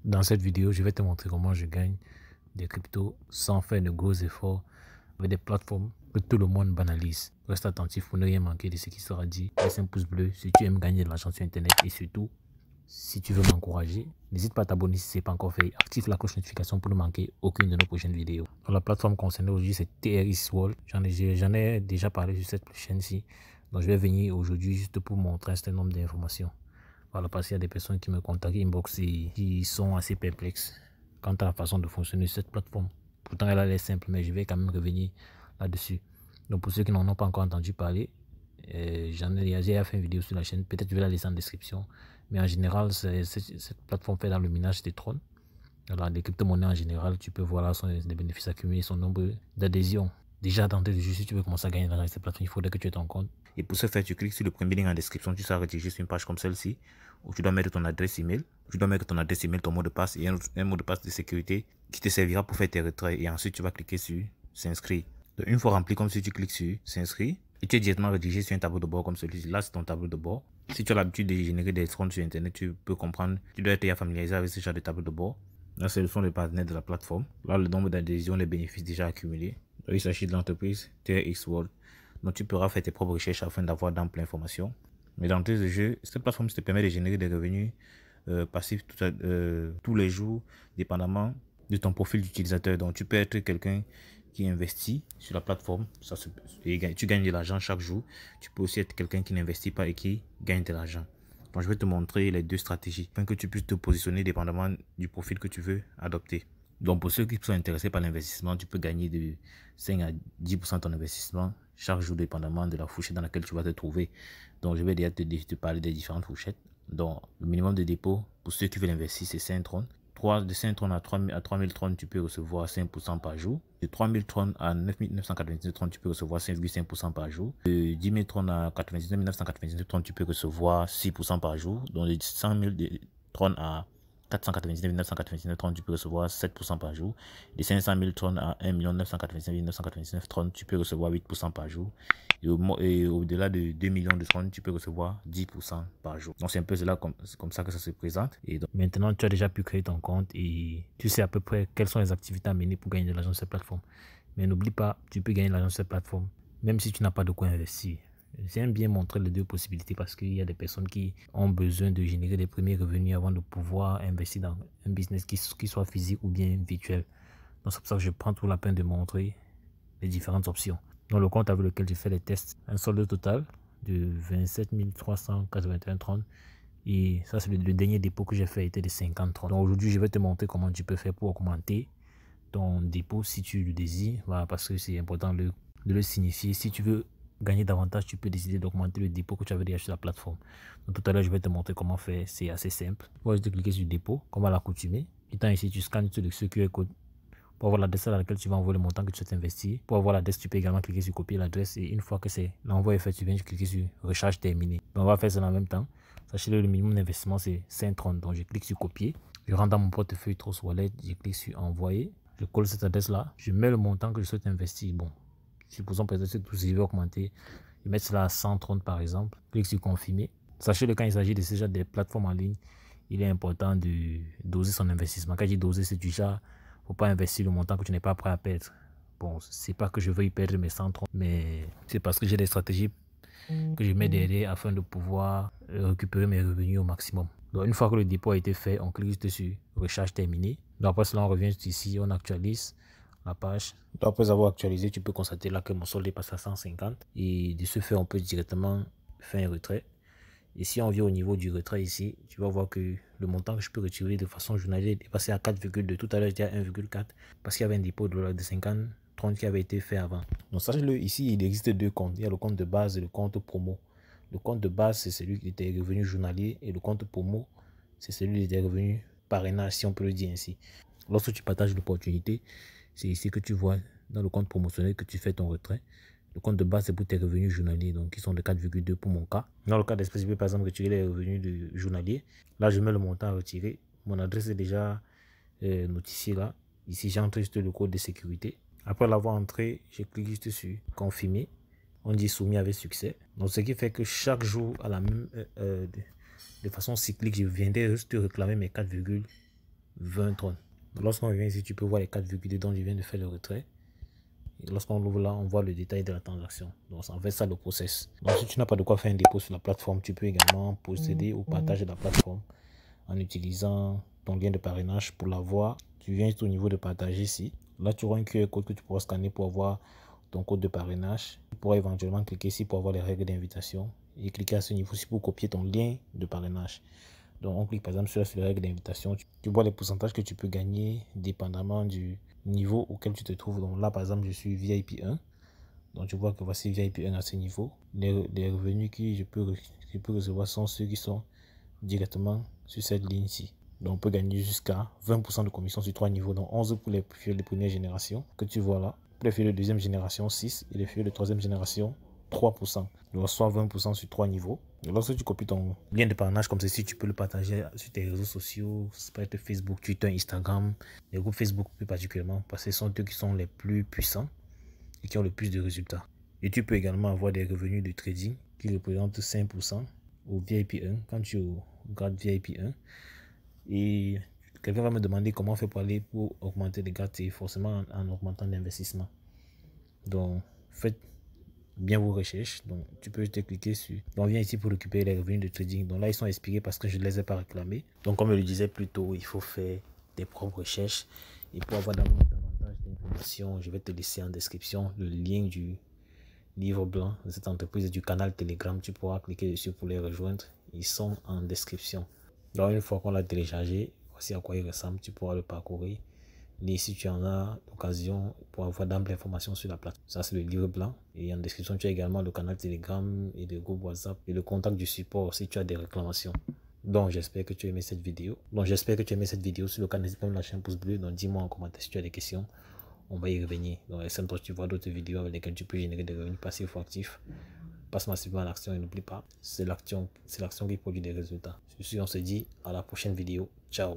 Dans cette vidéo, je vais te montrer comment je gagne des cryptos sans faire de gros efforts avec des plateformes que tout le monde banalise. Reste attentif pour ne rien manquer de ce qui sera dit. Laisse un pouce bleu si tu aimes gagner de l'argent sur Internet et surtout, si tu veux m'encourager, n'hésite pas à t'abonner si ce n'est pas encore fait. Active la cloche notification pour ne manquer aucune de nos prochaines vidéos. Donc, la plateforme concernée aujourd'hui, c'est TRX World. J'en ai déjà parlé sur cette chaîne-ci. Donc je vais venir aujourd'hui juste pour montrer un certain nombre d'informations. Voilà, parce qu'il y a des personnes qui me contactent inbox et qui sont assez perplexes quant à la façon de fonctionner cette plateforme. Pourtant, elle a l'air simple, mais je vais quand même revenir là-dessus. Donc, pour ceux qui n'en ont pas encore entendu parler, j'ai fait une vidéo sur la chaîne. Peut-être je vais la laisser en description. Mais en général, cette plateforme fait dans le minage des trônes. Alors, les crypto-monnaies en général, tu peux voir là les bénéfices accumulés, son nombre d'adhésions. Déjà, d'entrée de jeu, si tu veux commencer à gagner dans cette plateforme, il faudrait que tu aies ton compte. Et pour ce faire, tu cliques sur le premier lien en description, tu seras redirigé sur une page comme celle-ci, où tu dois mettre ton adresse email. Tu dois mettre ton adresse email, ton mot de passe et un mot de passe de sécurité qui te servira pour faire tes retraits. Et ensuite, tu vas cliquer sur s'inscrire. Donc, une fois rempli, comme si tu cliques sur s'inscrire, et tu es directement redirigé sur un tableau de bord comme celui-ci. Là, c'est ton tableau de bord. Si tu as l'habitude de générer des comptes sur Internet, tu peux comprendre. Tu dois être familiarisé avec ce genre de tableau de bord. Là, ce sont les partenaires de la plateforme. Là, le nombre d'adhésions, les bénéfices déjà accumulés. Donc, il s'agit de l'entreprise TRX World. Donc, tu pourras faire tes propres recherches afin d'avoir d'amples informations. Mais d'entrée de jeu, cette plateforme te permet de générer des revenus passifs tous les jours, dépendamment de ton profil d'utilisateur. Donc, tu peux être quelqu'un qui investit sur la plateforme et tu gagnes de l'argent chaque jour. Tu peux aussi être quelqu'un qui n'investit pas et qui gagne de l'argent. Donc, je vais te montrer les deux stratégies afin que tu puisses te positionner dépendamment du profil que tu veux adopter. Donc, pour ceux qui sont intéressés par l'investissement, tu peux gagner de 5 à 10% de ton investissement chaque jour, dépendamment de la fourchette dans laquelle tu vas te trouver. Donc, je vais déjà te parler des différentes fourchettes. Donc, le minimum de dépôt pour ceux qui veulent investir, c'est 5 trônes. De 5 trônes à 3000 trônes, tu peux recevoir 5% par jour. De 3000 trônes à 9999 trônes, tu peux recevoir 5,5% par jour. De 10 000 trônes à 99 999 trônes, tu peux recevoir 6% par jour. Donc, de 100 000 trônes à 499 999 trônes, tu peux recevoir 7% par jour. De 500 000 trônes à 1 999 999 trônes, tu peux recevoir 8% par jour. Et au-delà de 2 millions de trônes, tu peux recevoir 10% par jour. Donc, c'est un peu cela, comme ça que ça se présente. Et donc, maintenant, tu as déjà pu créer ton compte et tu sais à peu près quelles sont les activités à mener pour gagner de l'argent sur cette plateforme. Mais n'oublie pas, tu peux gagner de l'argent sur cette plateforme, même si tu n'as pas de quoi investir. J'aime bien montrer les deux possibilités parce qu'il y a des personnes qui ont besoin de générer des premiers revenus avant de pouvoir investir dans un business qui soit physique ou bien virtuel. Donc c'est pour ça que je prends tout la peine de montrer les différentes options. Dans le compte avec lequel j'ai fait les tests, un solde total de 27 381 trônes. Et ça, c'est le dernier dépôt que j'ai fait, était de 50 trônes. Donc aujourd'hui, je vais te montrer comment tu peux faire pour augmenter ton dépôt si tu le désires. Voilà, parce que c'est important de le signifier. Si tu veux gagner davantage, tu peux décider d'augmenter le dépôt que tu avais déjà sur la plateforme. Donc tout à l'heure, je vais te montrer comment faire. C'est assez simple. Tu vas juste cliquer sur dépôt, comme à l'accoutumée. Étant ici, tu scannes ce QR code pour avoir l'adresse à laquelle tu vas envoyer le montant que tu souhaites investir. Pour avoir l'adresse, tu peux également cliquer sur copier l'adresse. Et une fois que l'envoi est fait, tu viens cliquer sur recharge terminé. Donc on va faire ça en même temps. Sachez-le, le minimum d'investissement, c'est 5,30. Donc je clique sur copier. Je rentre dans mon portefeuille Trust Wallet. Je clique sur envoyer. Je colle cette adresse-là. Je mets le montant que je souhaite investir. Bon, supposons peut-être que tout ce qui veut augmenter. Je mets cela à 130 par exemple. Clique sur confirmer. Sachez-le, quand il s'agit de ce genre de plateformes en ligne, il est important de doser son investissement. Quand je dis doser, c'est déjà, faut pas investir le montant que tu n'es pas prêt à perdre. Bon, c'est pas que je veux y perdre mes 130, mais c'est parce que j'ai des stratégies que je mets derrière afin de pouvoir récupérer mes revenus au maximum. Donc, une fois que le dépôt a été fait, on clique dessus, recharge terminée. Donc, après cela, on revient ici, on actualise la page. Donc, après avoir actualisé, tu peux constater là que mon solde est passé à 150. Et de ce fait, on peut directement faire un retrait. Et si on vient au niveau du retrait ici, tu vas voir que le montant que je peux retirer de façon journalière est passé à 4,2. Tout à l'heure, j'étais à 1,4 parce qu'il y avait un dépôt de 50 30 qui avait été fait avant. Donc, sachez-le, ici, il existe deux comptes. Il y a le compte de base et le compte promo. Le compte de base, c'est celui qui était revenu journalier et le compte promo, c'est celui qui était revenu parrainage, si on peut le dire ainsi. Lorsque tu partages l'opportunité, c'est ici que tu vois dans le compte promotionnel que tu fais ton retrait. Le compte de base, c'est pour tes revenus journaliers, donc ils sont de 4,2 pour mon cas. Dans le cas d'espèce, je peux par exemple retirer les revenus journaliers. Là, je mets le montant à retirer. Mon adresse est déjà notifiée là. Ici, j'entre juste le code de sécurité. Après l'avoir entré, je clique juste sur confirmer. On dit soumis avec succès. Donc, ce qui fait que chaque jour, à la même, de façon cyclique, je viendrai juste réclamer mes 4,2 20 tonnes. Lorsqu'on revient ici, tu peux voir les 4,2 dont je viens de faire le retrait. Lorsqu'on l'ouvre là, on voit le détail de la transaction. Donc, c'est en fait ça le process. Donc, si tu n'as pas de quoi faire un dépôt sur la plateforme, tu peux également procéder au partage de la plateforme en utilisant ton lien de parrainage pour l'avoir. Tu viens au niveau de partager ici. Là, tu auras un QR code que tu pourras scanner pour avoir ton code de parrainage. Tu pourras éventuellement cliquer ici pour avoir les règles d'invitation et cliquer à ce niveau-ci pour copier ton lien de parrainage. Donc, on clique par exemple sur les règles d'invitation. Tu vois les pourcentages que tu peux gagner dépendamment du niveau auquel tu te trouves. Donc là, par exemple, je suis VIP 1. Donc, tu vois que voici VIP 1 à ce niveau. Les revenus que je peux recevoir sont ceux qui sont directement sur cette ligne-ci. Donc, on peut gagner jusqu'à 20% de commission sur 3 niveaux. Donc, 11 pour les filles de première génération que tu vois là. Pour les filles de deuxième génération, 6. Et les filles de troisième génération, 3%. Donc, soit 20% sur 3 niveaux. Donc, lorsque tu copies ton lien de parrainage comme ceci, tu peux le partager sur tes réseaux sociaux, ça peut être Facebook, Twitter, Instagram, les groupes Facebook plus particulièrement, parce que ce sont eux qui sont les plus puissants et qui ont le plus de résultats. Et tu peux également avoir des revenus de trading qui représentent 5% au VIP 1 quand tu es au grade VIP 1. Et quelqu'un va me demander comment faire pour augmenter les grades, et forcément en augmentant l'investissement. Donc, faites bien vos recherches. Donc, tu peux te cliquer sur. Donc, on vient ici pour récupérer les revenus de trading. Donc là, ils sont expirés parce que je ne les ai pas réclamés. Donc, comme je le disais plus tôt, il faut faire tes propres recherches. Et pour avoir davantage d'informations, je vais te laisser en description le lien du livre blanc de cette entreprise et du canal Telegram. Tu pourras cliquer dessus pour les rejoindre. Ils sont en description. Donc, une fois qu'on l'a téléchargé, voici à quoi il ressemble. Tu pourras le parcourir. Et si tu en as l'occasion pour avoir d'amples informations sur la plateforme, ça c'est le livre blanc. Et en description, tu as également le canal Telegram et le groupe WhatsApp et le contact du support si tu as des réclamations. Donc j'espère que tu as aimé cette vidéo. Sur le canal, n'hésite pas à me lâcher un pouce bleu. Donc dis-moi en commentaire si tu as des questions. On va y revenir. Donc essaie de tu vois d'autres vidéos avec lesquelles tu peux générer des revenus passifs ou actifs. Passe massivement à l'action et n'oublie pas, c'est l'action qui produit des résultats. Sur ce, on se dit à la prochaine vidéo. Ciao.